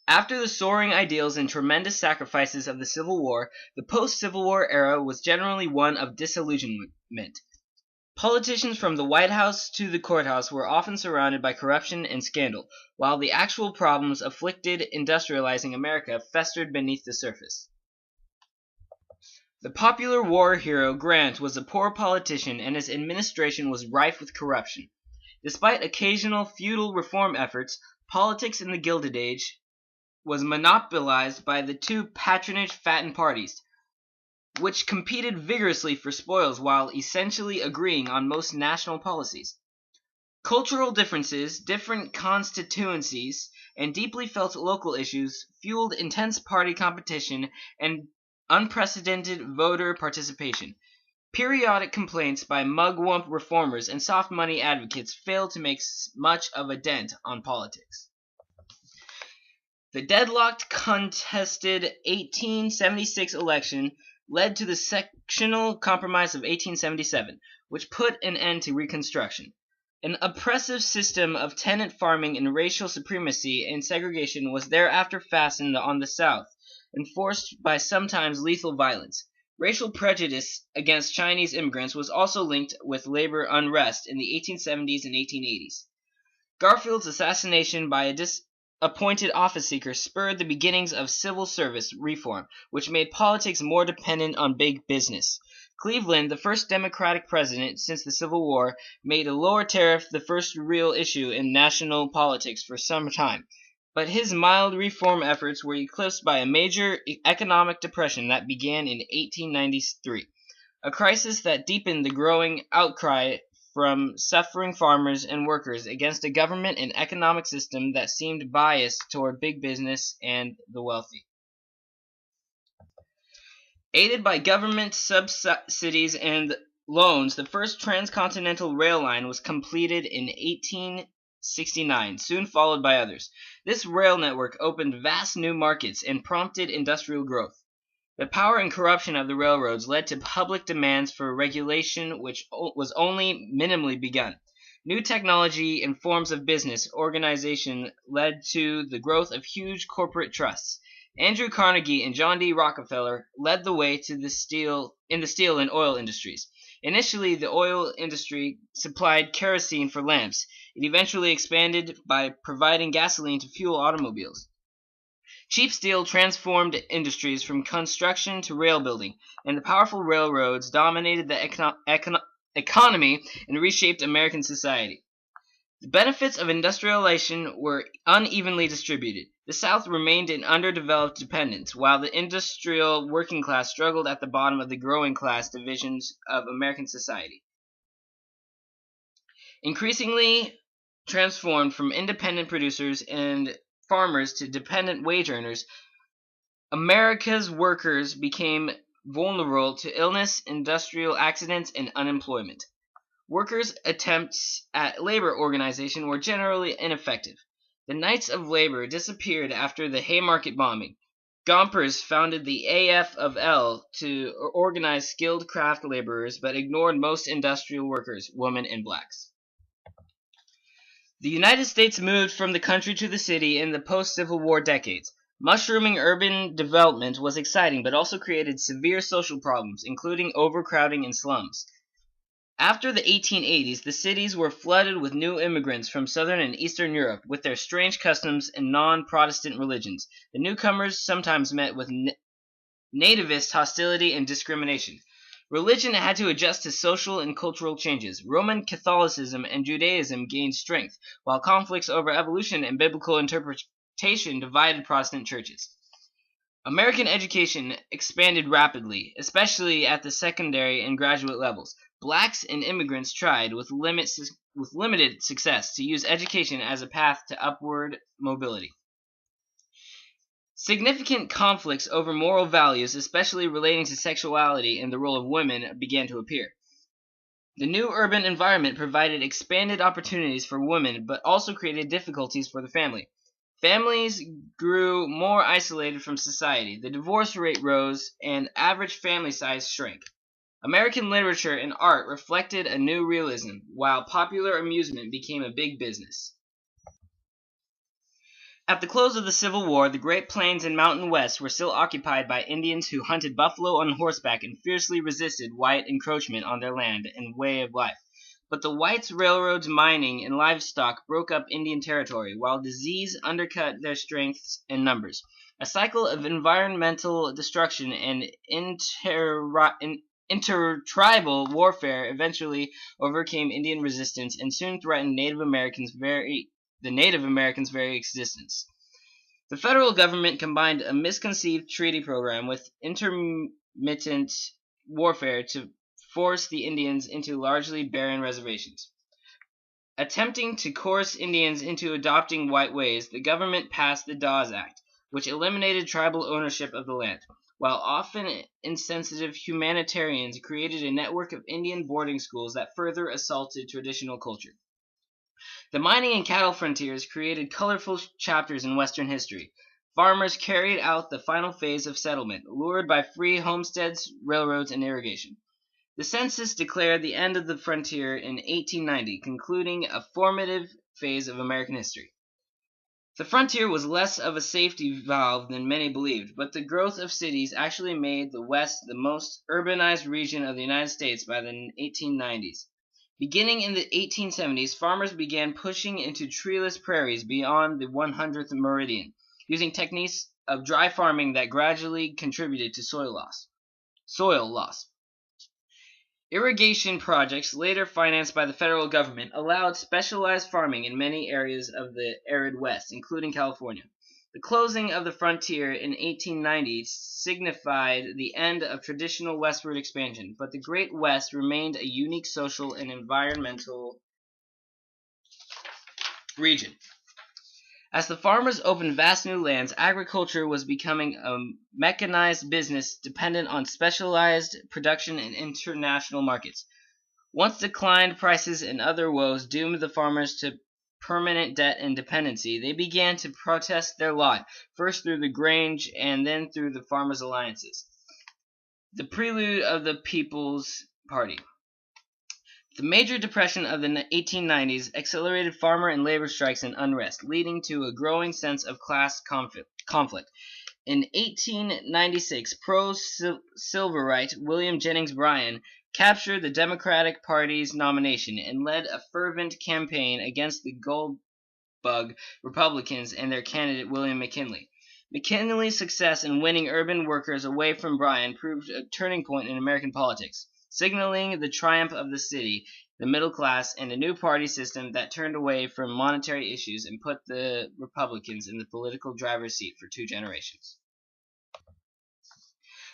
After the soaring ideals and tremendous sacrifices of the Civil War, the post-Civil War era was generally one of disillusionment. Politicians from the White House to the courthouse were often surrounded by corruption and scandal, while the actual problems afflicted industrializing America festered beneath the surface. The popular war hero Grant was a poor politician, and his administration was rife with corruption. Despite occasional feudal reform efforts, politics in the Gilded Age was monopolized by the two patronage-fattened parties, which competed vigorously for spoils while essentially agreeing on most national policies. Cultural differences, different constituencies, and deeply felt local issues fueled intense party competition and unprecedented voter participation. Periodic complaints by mugwump reformers and soft money advocates failed to make much of a dent on politics. The deadlocked contested 1876 election led to the Sectional Compromise of 1877, which put an end to Reconstruction. An oppressive system of tenant farming and racial supremacy and segregation was thereafter fastened on the South, enforced by sometimes lethal violence. Racial prejudice against Chinese immigrants was also linked with labor unrest in the 1870s and 1880s. Garfield's assassination by a disappointed office seeker spurred the beginnings of civil service reform, which made politics more dependent on big business. Cleveland, the first Democratic president since the Civil War, made a lower tariff the first real issue in national politics for some time. But his mild reform efforts were eclipsed by a major economic depression that began in 1893, a crisis that deepened the growing outcry from suffering farmers and workers against a government and economic system that seemed biased toward big business and the wealthy. Aided by government subsidies and loans, the first transcontinental rail line was completed in 1869, soon followed by others. This rail network opened vast new markets and prompted industrial growth. The power and corruption of the railroads led to public demands for regulation which was only minimally begun. New technology and forms of business organization led to the growth of huge corporate trusts. Andrew Carnegie and John D. Rockefeller led the way to the steel and oil industries. Initially, the oil industry supplied kerosene for lamps. It eventually expanded by providing gasoline to fuel automobiles. Cheap steel transformed industries from construction to rail building, and the powerful railroads dominated the economy and reshaped American society. The benefits of industrialization were unevenly distributed. The South remained an underdeveloped dependence, while the industrial working class struggled at the bottom of the growing class divisions of American society. Increasingly transformed from independent producers and farmers to dependent wage earners, America's workers became vulnerable to illness, industrial accidents, and unemployment. Workers' attempts at labor organization were generally ineffective. The Knights of Labor disappeared after the Haymarket bombing. Gompers founded the AFL to organize skilled craft laborers, but ignored most industrial workers, women, and blacks. The United States moved from the country to the city in the post-Civil War decades. Mushrooming urban development was exciting, but also created severe social problems, including overcrowding and slums. After the 1880s, the cities were flooded with new immigrants from southern and eastern Europe, with their strange customs and non-Protestant religions. The newcomers sometimes met with nativist hostility and discrimination. Religion had to adjust to social and cultural changes. Roman Catholicism and Judaism gained strength, while conflicts over evolution and biblical interpretation divided Protestant churches. American education expanded rapidly, especially at the secondary and graduate levels. Blacks and immigrants tried, with limited success, to use education as a path to upward mobility. Significant conflicts over moral values, especially relating to sexuality and the role of women, began to appear. The new urban environment provided expanded opportunities for women, but also created difficulties for the family. Families grew more isolated from society, the divorce rate rose, and average family size shrank. American literature and art reflected a new realism, while popular amusement became a big business. At the close of the Civil War, the Great Plains and Mountain West were still occupied by Indians who hunted buffalo on horseback and fiercely resisted white encroachment on their land and way of life. But the whites' railroads, mining, and livestock broke up Indian territory, while disease undercut their strength and numbers. A cycle of environmental destruction and intertribal warfare eventually overcame Indian resistance and soon threatened the Native Americans' very existence. The federal government combined a misconceived treaty program with intermittent warfare to force the Indians into largely barren reservations. Attempting to coerce Indians into adopting white ways, the government passed the Dawes Act, which eliminated tribal ownership of the land, while often insensitive humanitarians created a network of Indian boarding schools that further assaulted traditional culture. The mining and cattle frontiers created colorful chapters in Western history. Farmers carried out the final phase of settlement, lured by free homesteads, railroads, and irrigation. The census declared the end of the frontier in 1890, concluding a formative phase of American history. The frontier was less of a safety valve than many believed, but the growth of cities actually made the West the most urbanized region of the United States by the 1890s. Beginning in the 1870s, farmers began pushing into treeless prairies beyond the 100th meridian, using techniques of dry farming that gradually contributed to soil loss. Irrigation projects, later financed by the federal government, allowed specialized farming in many areas of the arid West, including California. The closing of the frontier in 1890 signified the end of traditional westward expansion, but the Great West remained a unique social and environmental region. As the farmers opened vast new lands, agriculture was becoming a mechanized business dependent on specialized production and international markets. Once declined prices and other woes doomed the farmers to permanent debt and dependency, they began to protest their lot, first through the Grange and then through the Farmers' Alliances, the prelude of the People's Party. The major depression of the 1890s accelerated farmer and labor strikes and unrest, leading to a growing sense of class conflict. In 1896, pro-Silverite William Jennings Bryan captured the Democratic Party's nomination and led a fervent campaign against the gold-bug Republicans and their candidate William McKinley. McKinley's success in winning urban workers away from Bryan proved a turning point in American politics, signaling the triumph of the city, the middle class, and a new party system that turned away from monetary issues and put the Republicans in the political driver's seat for 2 generations.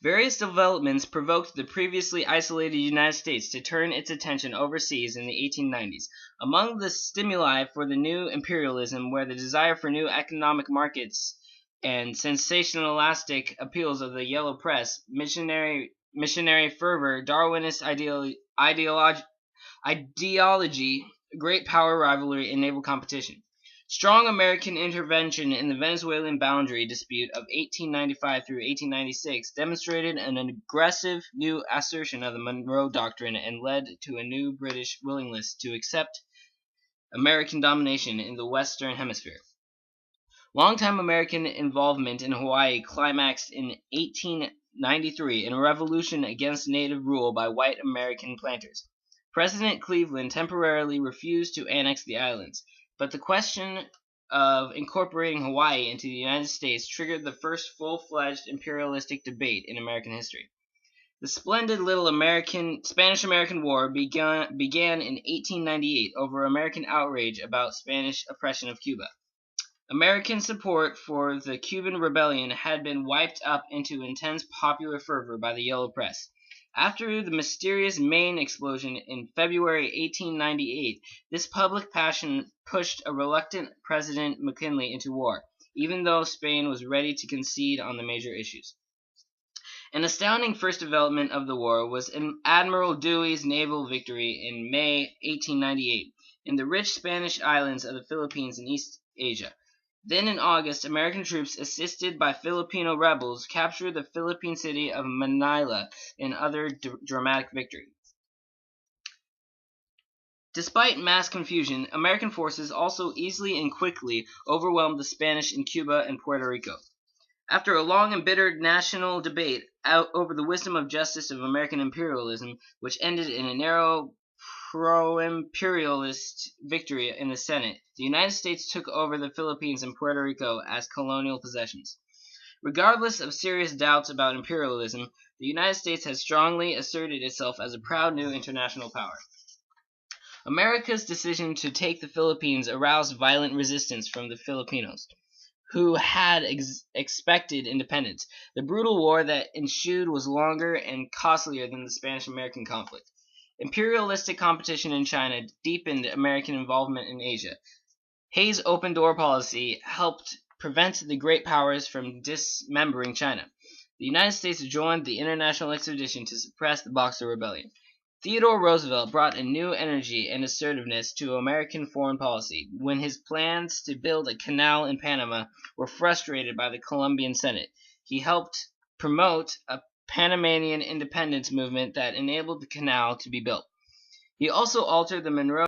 Various developments provoked the previously isolated United States to turn its attention overseas in the 1890s. Among the stimuli for the new imperialism were the desire for new economic markets and sensationalistic appeals of the yellow press, missionary fervor, Darwinist ideology, great power rivalry, and naval competition. Strong American intervention in the Venezuelan boundary dispute of 1895 through 1896 demonstrated an aggressive new assertion of the Monroe Doctrine and led to a new British willingness to accept American domination in the Western Hemisphere. Longtime American involvement in Hawaii climaxed in 1893 in a revolution against native rule by white American planters. President Cleveland temporarily refused to annex the islands, but the question of incorporating Hawaii into the United States triggered the first full-fledged imperialistic debate in American history. The splendid little Spanish-American War began in 1898 over American outrage about Spanish oppression of Cuba. American support for the Cuban rebellion had been wiped up into intense popular fervor by the yellow press. After the mysterious Maine explosion in February 1898, this public passion pushed a reluctant President McKinley into war, even though Spain was ready to concede on the major issues. An astounding first development of the war was Admiral Dewey's naval victory in May 1898 in the rich Spanish islands of the Philippines in East Asia. Then in August, American troops, assisted by Filipino rebels, captured the Philippine city of Manila in other dramatic victory. Despite mass confusion, American forces also easily and quickly overwhelmed the Spanish in Cuba and Puerto Rico. After a long and bitter national debate over the wisdom of justice of American imperialism, which ended in a narrow pro-imperialist victory in the Senate, the United States took over the Philippines and Puerto Rico as colonial possessions. Regardless of serious doubts about imperialism, the United States has strongly asserted itself as a proud new international power. America's decision to take the Philippines aroused violent resistance from the Filipinos, who had expected independence. The brutal war that ensued was longer and costlier than the Spanish-American conflict. Imperialistic competition in China deepened American involvement in Asia. Hay's open-door policy helped prevent the great powers from dismembering China. The United States joined the international expedition to suppress the Boxer Rebellion. Theodore Roosevelt brought a new energy and assertiveness to American foreign policy when his plans to build a canal in Panama were frustrated by the Colombian Senate. He helped promote a Panamanian independence movement that enabled the canal to be built. He also altered the Monroe